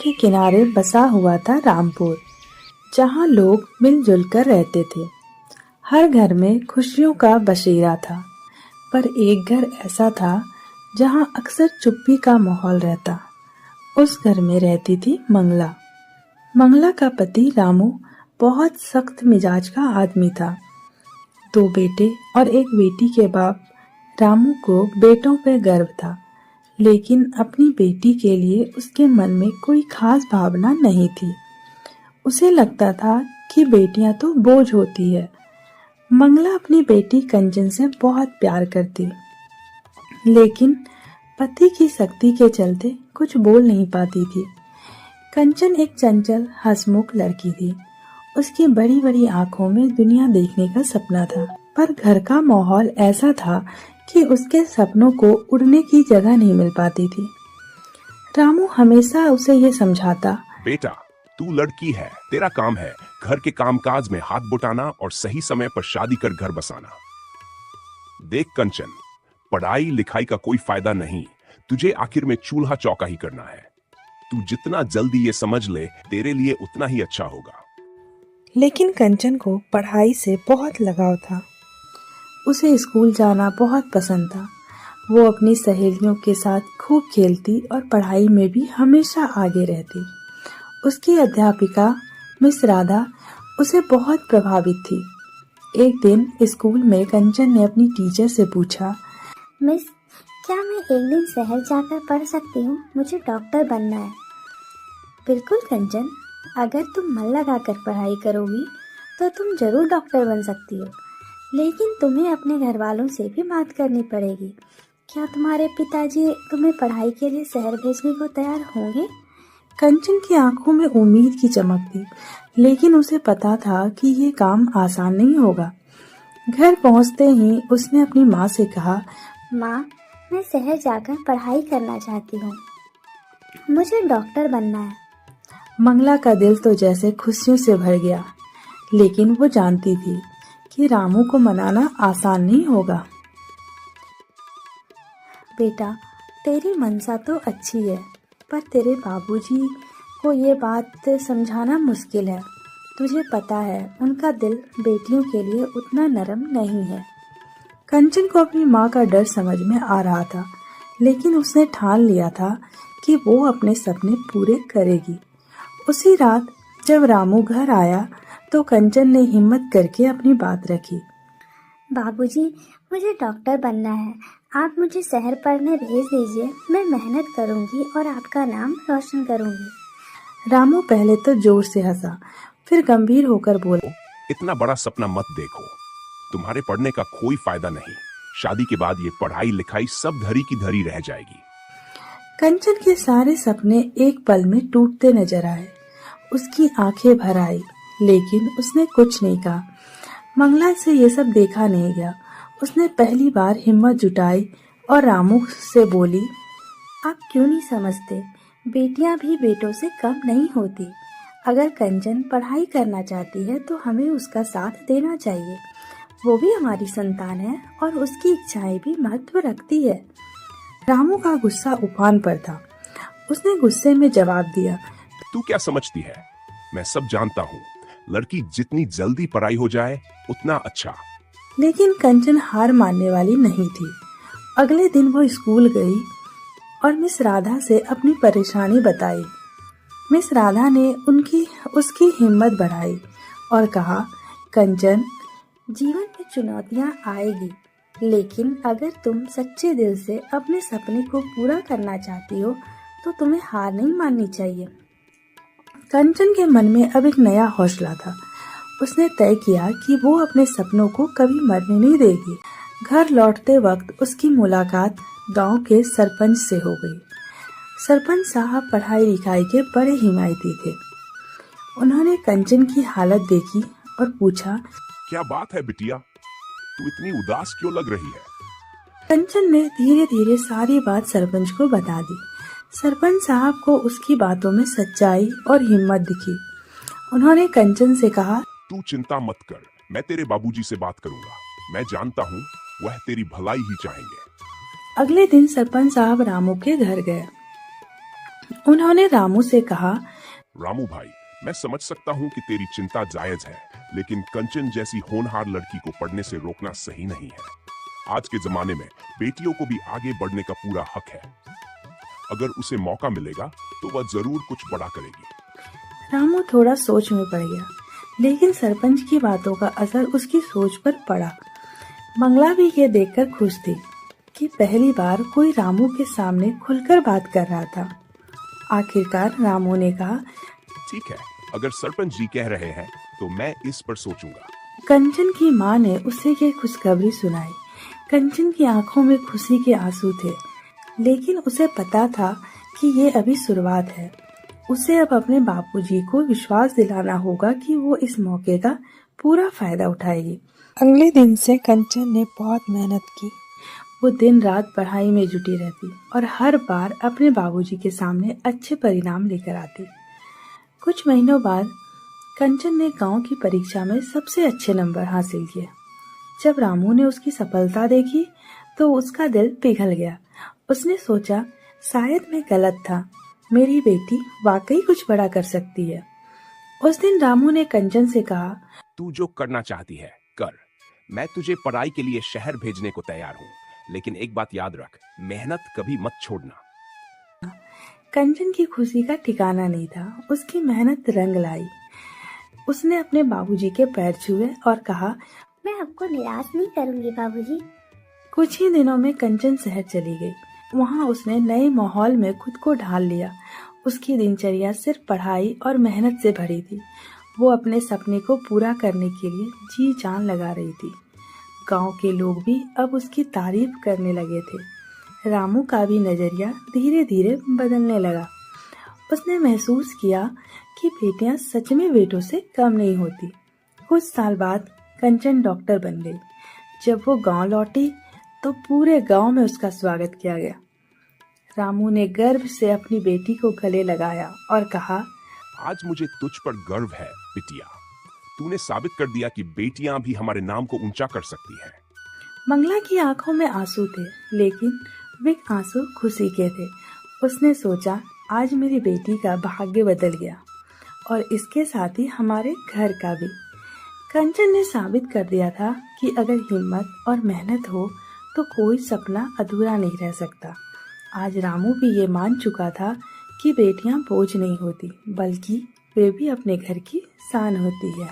के किनारे बसा हुआ था रामपुर, जहाँ लोग मिलजुल कर रहते थे। हर घर में खुशियों का बसेरा था, पर एक घर ऐसा था जहाँ अक्सर चुप्पी का माहौल रहता। उस घर में रहती थी मंगला। मंगला का पति रामू बहुत सख्त मिजाज का आदमी था। 2 बेटे और एक बेटी के बाप रामू को बेटों पर गर्व था, लेकिन अपनी बेटी के लिए उसके मन में कोई खास भावना नहीं थी। उसे लगता था कि बेटियां तो बोझ होती है। मंगला अपनी बेटी कंचन से बहुत प्यार करती, लेकिन पति की सख्ती के चलते कुछ बोल नहीं पाती थी। कंचन एक चंचल हंसमुख लड़की थी। उसकी बड़ी बड़ी आंखों में दुनिया देखने का सपना था, पर घर का माहौल ऐसा था कि उसके सपनों को उड़ने की जगह नहीं मिल पाती थी। रामू हमेशा उसे ये समझाता, बेटा तू लड़की है, तेरा काम है घर के कामकाज में हाथ बटाना और सही समय पर शादी कर घर बसाना। देख कंचन, पढ़ाई लिखाई का कोई फायदा नहीं, तुझे आखिर में चूल्हा चौका ही करना है। तू जितना जल्दी ये समझ ले, तेरे लिए उतना ही अच्छा होगा। लेकिन कंचन को पढ़ाई से बहुत लगाव था। उसे स्कूल जाना बहुत पसंद था। वो अपनी सहेलियों के साथ खूब खेलती और पढ़ाई में भी हमेशा आगे रहती। उसकी अध्यापिका मिस राधा उसे बहुत प्रभावित थी। एक दिन स्कूल में कंचन ने अपनी टीचर से पूछा, मिस, क्या मैं एक दिन शहर जाकर पढ़ सकती हूँ? मुझे डॉक्टर बनना है। बिल्कुल कंचन, अगर तुम मन लगाकर पढ़ाई करोगी तो तुम जरूर डॉक्टर बन सकती हो, लेकिन तुम्हें अपने घर वालों से भी बात करनी पड़ेगी। क्या तुम्हारे पिताजी तुम्हें पढ़ाई के लिए शहर भेजने को तैयार होंगे? कंचन की आंखों में उम्मीद की चमक थी, लेकिन उसे पता था कि ये काम आसान नहीं होगा। घर पहुंचते ही उसने अपनी माँ से कहा, माँ, मैं शहर जाकर पढ़ाई करना चाहती हूँ, मुझे डॉक्टर बनना है। मंगला का दिल तो जैसे खुशियों से भर गया, लेकिन वो जानती थी कि रामू को मनाना आसान नहीं होगा। बेटा, तेरी मनसा तो अच्छी है, पर तेरे बाबूजी को ये बात समझाना मुश्किल है। तुझे पता है उनका दिल बेटियों के लिए उतना नरम नहीं है। कंचन को अपनी माँ का डर समझ में आ रहा था, लेकिन उसने ठान लिया था कि वो अपने सपने पूरे करेगी। उसी रात जब रामू घर आया तो कंचन ने हिम्मत करके अपनी बात रखी। बाबूजी, मुझे डॉक्टर बनना है, आप मुझे शहर पढ़ने भेज दीजिए। मैं मेहनत करूंगी और आपका नाम रोशन करूंगी। रामू पहले तो जोर से हंसा, फिर गंभीर होकर बोला, इतना बड़ा सपना मत देखो, तुम्हारे पढ़ने का कोई फायदा नहीं। शादी के बाद ये पढ़ाई लिखाई सब धरी की धरी रह जाएगी। कंचन के सारे सपने एक पल में टूटते नजर आए। उसकी आंखें भर आई, लेकिन उसने कुछ नहीं कहा। मंगला से ये सब देखा नहीं गया। उसने पहली बार हिम्मत जुटाई और रामू से बोली, आप क्यों नहीं समझते, बेटियां भी बेटों से कम नहीं होती। अगर कंचन पढ़ाई करना चाहती है तो हमें उसका साथ देना चाहिए। वो भी हमारी संतान है और उसकी इच्छाएं भी महत्व रखती है। रामू का गुस्सा उफान पर था। उसने गुस्से में जवाब दिया, तू क्या समझती है, मैं सब जानता हूँ। लड़की जितनी जल्दी पढ़ाई हो जाए उतना अच्छा। लेकिन कंचन हार मानने वाली नहीं थी। अगले दिन वो स्कूल गई और मिस राधा से अपनी परेशानी बताई। मिस राधा ने उसकी हिम्मत बढ़ाई और कहा, कंचन, जीवन में चुनौतियां आएगी, लेकिन अगर तुम सच्चे दिल से अपने सपने को पूरा करना चाहती हो तो तुम्हें हार नहीं माननी चाहिए। कंचन के मन में अब एक नया हौसला था। उसने तय किया कि वो अपने सपनों को कभी मरने नहीं देगी। घर लौटते वक्त उसकी मुलाकात गांव के सरपंच से हो गई। सरपंच साहब पढ़ाई लिखाई के बड़े हिमायती थे। उन्होंने कंचन की हालत देखी और पूछा, क्या बात है बिटिया, तू इतनी उदास क्यों लग रही है? कंचन ने धीरे धीरे सारी बात सरपंच को बता दी। सरपंच साहब को उसकी बातों में सच्चाई और हिम्मत दिखी। उन्होंने कंचन से कहा, तू चिंता मत कर, मैं तेरे बाबूजी से बात करूंगा। मैं जानता हूँ वह तेरी भलाई ही चाहेंगे। अगले दिन सरपंच साहब रामू के घर गए। उन्होंने रामू से कहा, रामू भाई, मैं समझ सकता हूँ कि तेरी चिंता जायज है, लेकिन कंचन जैसी होनहार लड़की को पढ़ने से रोकना सही नहीं है। आज के जमाने में बेटियों को भी आगे बढ़ने का पूरा हक है। अगर उसे मौका मिलेगा तो वह जरूर कुछ बड़ा करेगी। रामू थोड़ा सोच में पड़ गया, लेकिन सरपंच की बातों का असर उसकी सोच पर पड़ा। मंगला भी ये देखकर खुश थी कि पहली बार कोई रामू के सामने खुलकर बात कर रहा था। आखिरकार रामू ने कहा, ठीक है, अगर सरपंच जी कह रहे हैं तो मैं इस पर सोचूंगा। कंचन की माँ ने उसे ये खुशखबरी सुनाई। कंचन की आंखों में खुशी के आंसू थे, लेकिन उसे पता था कि ये अभी शुरुआत है। उसे अब अपने बापूजी को विश्वास दिलाना होगा कि वो इस मौके का पूरा फायदा उठाएगी। अगले दिन से कंचन ने बहुत मेहनत की। वो दिन रात पढ़ाई में जुटी रहती और हर बार अपने बाबूजी के सामने अच्छे परिणाम लेकर आती। कुछ महीनों बाद कंचन ने गांव की परीक्षा में सबसे अच्छे नंबर हासिल किए। जब रामू ने उसकी सफलता देखी तो उसका दिल पिघल गया। उसने सोचा, शायद मैं गलत था, मेरी बेटी वाकई कुछ बड़ा कर सकती है। उस दिन रामू ने कंचन से कहा, तू जो करना चाहती है कर, मैं तुझे पढ़ाई के लिए शहर भेजने को तैयार हूँ, लेकिन एक बात याद रख, मेहनत कभी मत छोड़ना। कंचन की खुशी का ठिकाना नहीं था। उसकी मेहनत रंग लाई। उसने अपने बाबूजी के पैर छुए और कहा, मैं आपको निराश नहीं करूंगी बाबूजी। कुछ ही दिनों में कंचन शहर चली गई। वहाँ उसने नए माहौल में खुद को ढाल लिया। उसकी दिनचर्या सिर्फ पढ़ाई और मेहनत से भरी थी। वो अपने सपने को पूरा करने के लिए जी जान लगा रही थी। गांव के लोग भी अब उसकी तारीफ करने लगे थे। रामू का भी नजरिया धीरे धीरे बदलने लगा। उसने महसूस किया कि बेटियां सच में बेटों से कम नहीं होती। कुछ साल बाद कंचन डॉक्टर बन गई। जब वो गांव लौटी तो पूरे गांव में उसका स्वागत किया गया। रामू ने गर्व से अपनी बेटी को गले लगाया और कहा, आज मुझे तुझ पर गर्व है बिटिया। तूने साबित कर दिया कि बेटियां भी हमारे नाम को ऊंचा कर सकती हैं। मंगला की आंखों में आंसू थे, लेकिन वे आंसू खुशी के थे। उसने सोचा, आज मेरी बेटी का भाग्य बदल गया और इसके साथ ही हमारे घर का भी। कंचन ने साबित कर दिया था कि अगर हिम्मत और मेहनत हो तो कोई सपना अधूरा नहीं रह सकता। आज रामू भी ये मान चुका था कि बेटियां बोझ नहीं होती, बल्कि वे भी अपने घर की शान होती है।